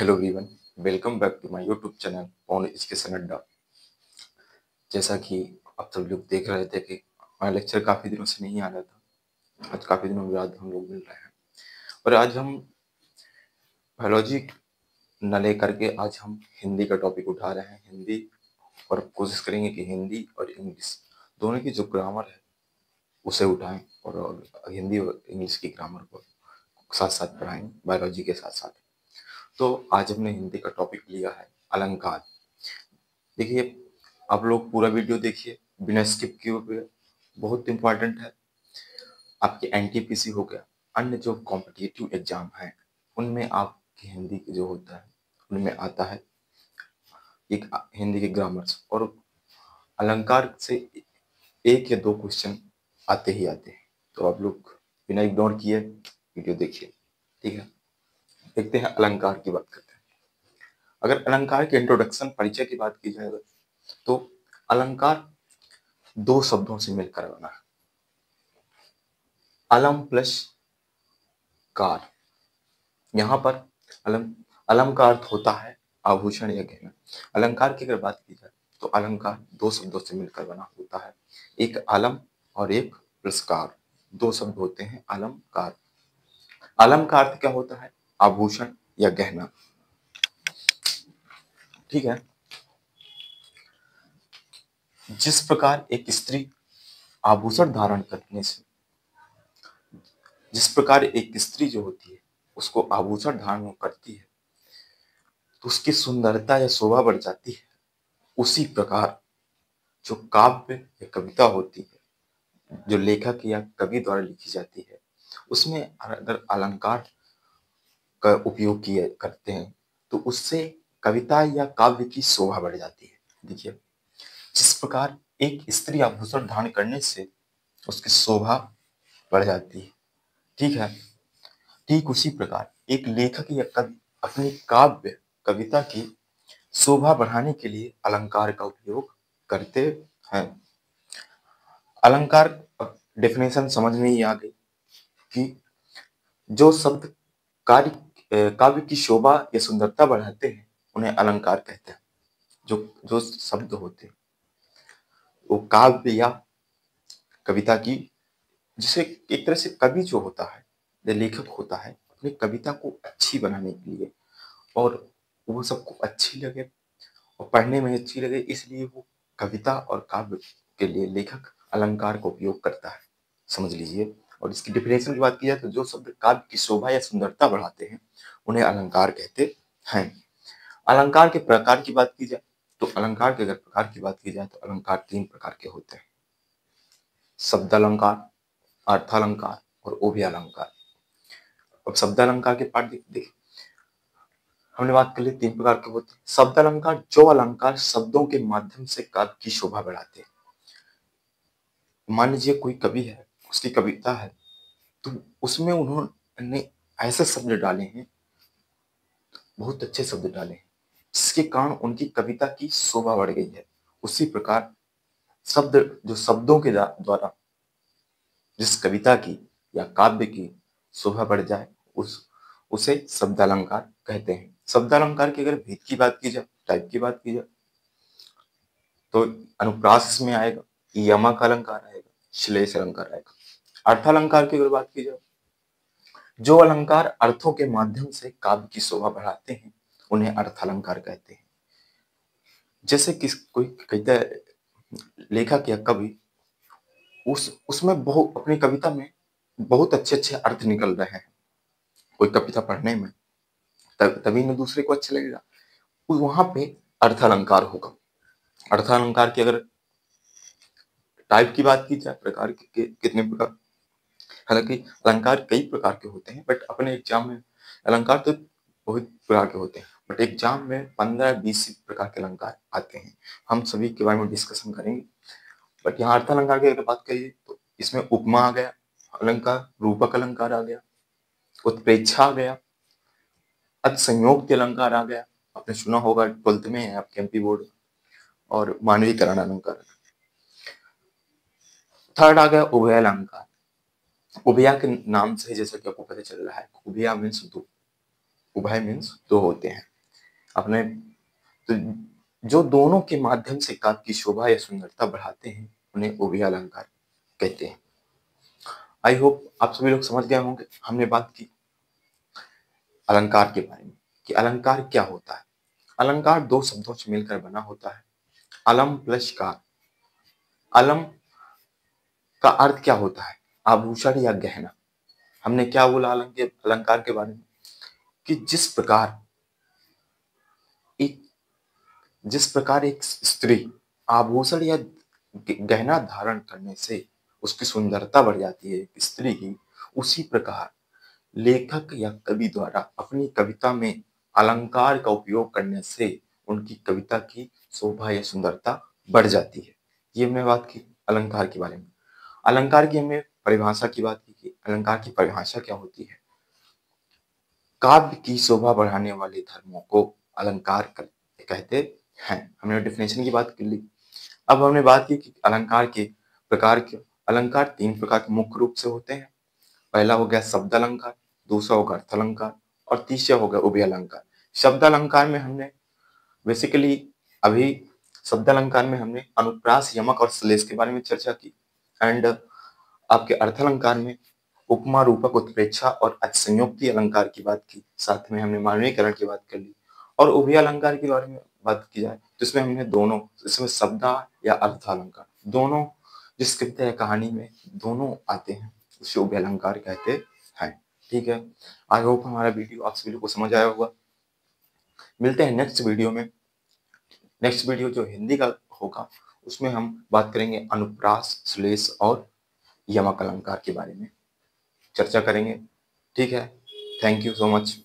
Hello everyone, welcome back to my YouTube channel on Education Adda. जैसा कि आप सब लोग देख रहे थे कि हमारा लेक्चर काफ़ी दिनों से नहीं आ रहा था। आज काफ़ी दिनों के बाद हम लोग मिल रहे हैं और आज हम बायोलॉजी न लेकर के आज हम हिंदी का टॉपिक उठा रहे हैं। हिंदी और कोशिश करेंगे कि हिंदी और इंग्लिश दोनों की जो ग्रामर है उसे उठाएं और हिंदी और इंग्लिश की ग्रामर को साथ साथ पढ़ाएं बायोलॉजी के साथ साथ। तो आज हमने हिंदी का टॉपिक लिया है अलंकार। देखिए, आप लोग पूरा वीडियो देखिए बिना स्किप किए हुए, बहुत इंपॉर्टेंट है। आपके एनटीपीसी हो गया, अन्य जो कॉम्पिटिटिव एग्जाम हैं उनमें आपकी हिंदी की जो होता है उनमें आता है एक हिंदी के ग्रामर्स और अलंकार से एक या दो क्वेश्चन आते ही आते हैं। तो आप लोग बिना इग्नोर किए वीडियो देखिए, ठीक है। देखते हैं अलंकार की बात करते हैं। अगर अलंकार के इंट्रोडक्शन परिचय की बात की जाए तो अलंकार दो शब्दों से मिलकर बना है, अलम प्लस कार। यहाँ पर अलम अलम का अर्थ होता है आभूषण या गहना। अलंकार की अगर बात की जाए तो अलंकार दो शब्दों से मिलकर बना होता है, एक अलम और एक पुरस्कार। दो शब्द होते हैं अलम कार। अलम का अर्थ क्या होता है? आभूषण या गहना, ठीक है। जिस प्रकार एक स्त्री आभूषण धारण करने से, जिस प्रकार एक स्त्री जो होती है उसको आभूषण धारण करती है तो उसकी सुंदरता या शोभा बढ़ जाती है, उसी प्रकार जो काव्य या कविता होती है जो लेखक या कवि द्वारा लिखी जाती है उसमें अगर अलंकार का उपयोग किए करते हैं तो उससे कविता या काव्य की शोभा बढ़ जाती है। देखिए, जिस प्रकार एक स्त्री आभूषण धारण करने से उसकी शोभा बढ़ जाती है, ठीक है, ठीक उसी प्रकार एक लेखक या कवि अपनी काव्य कविता की शोभा बढ़ाने के लिए अलंकार का उपयोग करते हैं। अलंकार डेफिनेशन समझ में ही आ गई कि जो शब्द काव्य की शोभा या सुंदरता बढ़ाते हैं उन्हें अलंकार कहते हैं। जो जो शब्द होते हैं वो काव्य या कविता की, जिसे एक तरह से कवि जो होता है या लेखक होता है अपनी कविता को अच्छी बनाने के लिए और वो सबको अच्छी लगे और पढ़ने में अच्छी लगे, इसलिए वो कविता और काव्य के लिए लेखक अलंकार का उपयोग करता है, समझ लीजिए। और इसकी डिफिनेशन की बात की जाए तो जो शब्द काव्य की शोभा या सुंदरता बढ़ाते हैं उन्हें अलंकार कहते हैं। अलंकार के प्रकार की बात की जाए तो अलंकार के अगर प्रकार की बात की जाए तो अलंकार तीन प्रकार के होते हैं, शब्द अलंकार, अर्थालंकार और उभय अलंकार। अब शब्द अलंकार के पार्ट देखिए, हमने बात कर ली तीन प्रकार के होते हैं। शब्द अलंकार, जो अलंकार शब्दों के माध्यम से काव्य की शोभा बढ़ाते हैं। मान लीजिए कोई कवि है, उसकी कविता है तो उसमें उन्होंने ऐसे शब्द डाले हैं, बहुत अच्छे शब्द डाले हैं जिसके कारण उनकी कविता की शोभा बढ़ गई है। उसी प्रकार शब्द, जो शब्दों के द्वारा जिस कविता की या काव्य की शोभा बढ़ जाए उसे शब्द अलंकार कहते हैं। शब्द अलंकार की अगर भेद की बात की जाए, टाइप की बात की जाए तो अनुप्रास में आएगा, यमक अलंकार आएगा, श्लेष अलंकार आएगा। अर्थालंकार की अगर बात की जाए, जो अलंकार अर्थों के माध्यम से काव्य की शोभा बढ़ाते हैं उन्हें अर्थालंकार कहते हैं। जैसे कि कोई कहता है लेखक या कवि उसमें बहुत अपनी कविता में बहुत अच्छे अच्छे अर्थ निकल रहे हैं, कोई कविता पढ़ने में तभी न दूसरे को अच्छा लगेगा, वहां पे अर्थालंकार होगा। अर्थालंकार की अगर टाइप की बात की जाए, प्रकार के कितने प्रकार, हालांकि अलंकार कई प्रकार के होते हैं बट अपने एग्जाम में अलंकार तो बहुत प्रकार के होते हैं, बट एग्जाम में 15-20 प्रकार के अलंकार आते हैं। हम सभी के बारे में डिस्कशन करेंगे। बट यहाँ अर्थालंकार की अगर बात करिए तो इसमें उपमा आ गया अलंकार, रूपक अलंकार आ गया, उत्प्रेक्षा आ गया, संयोग अलंकार आ गया, आपने सुना होगा 12th में है आपके एमपी बोर्ड, और मानवीकरण अलंकार। थर्ड आ गया उभय अलंकार। उभया के नाम से जैसा कि आपको पता चल रहा है, उभया मीन्स दो, उभय मीन्स दो होते हैं। अपने तो जो दोनों के माध्यम से काव्य की शोभा या सुंदरता बढ़ाते हैं उन्हें ओविया अलंकार कहते हैं। आई होप आप सभी लोग समझ गए होंगे। हमने बात की अलंकार के बारे में कि अलंकार क्या होता है। अलंकार दो शब्दों से मिलकर बना होता है, अलम प्लस कार। अलम का अर्थ क्या होता है? आभूषण या गहना। हमने क्या बोला अलंकार के बारे में कि एक जिस प्रकार एक स्त्री आभूषण या गहना धारण करने से उसकी सुंदरता बढ़ जाती है एक स्त्री की, उसी प्रकार लेखक या कवि द्वारा अपनी कविता में अलंकार का उपयोग करने से उनकी कविता की शोभा या सुंदरता बढ़ जाती है। ये हमने बात की अलंकार के बारे में। अलंकार की हमने परिभाषा की बात की कि अलंकार की परिभाषा क्या होती है। काव्य की शोभा बढ़ाने वाले धर्मों को अलंकार कहते हैं। हमने डेफिनेशन की बात कर ली। अब हमने बात की कि अलंकार के प्रकार के अलंकार तीन प्रकार के मुख्य रूप से होते हैं। पहला हो गया शब्द अलंकार, दूसरा होगा अर्थ अलंकार और तीसरा होगा उभय अलंकार। शब्द अलंकार में हमने बेसिकली अभी शब्द अलंकार में हमने अनुप्रास, यमक और श्लेष के बारे में चर्चा की। एंड आपके अर्थ अलंकार में उपमा, रूपक, उत्प्रेक्षा और संयुक्ति अलंकार की बात की। साथ में हमने मानवीकरण की बात कर ली। और उभय अलंकार के बारे में बात की जाए तो इसमें हमने दोनों, इसमें शब्द या अर्थ अलंकार दोनों जिस कविता या कहानी में दोनों आते हैं उसे उभय अलंकार कहते हैं। ठीक है, आई होप हमारा वीडियो आप सभी को समझ आया होगा। मिलते हैं नेक्स्ट वीडियो में। नेक्स्ट वीडियो जो हिंदी का होगा उसमें हम बात करेंगे अनुप्रास, श्लेष और यमक अलंकार के बारे में चर्चा करेंगे। ठीक है, थैंक यू सो मच।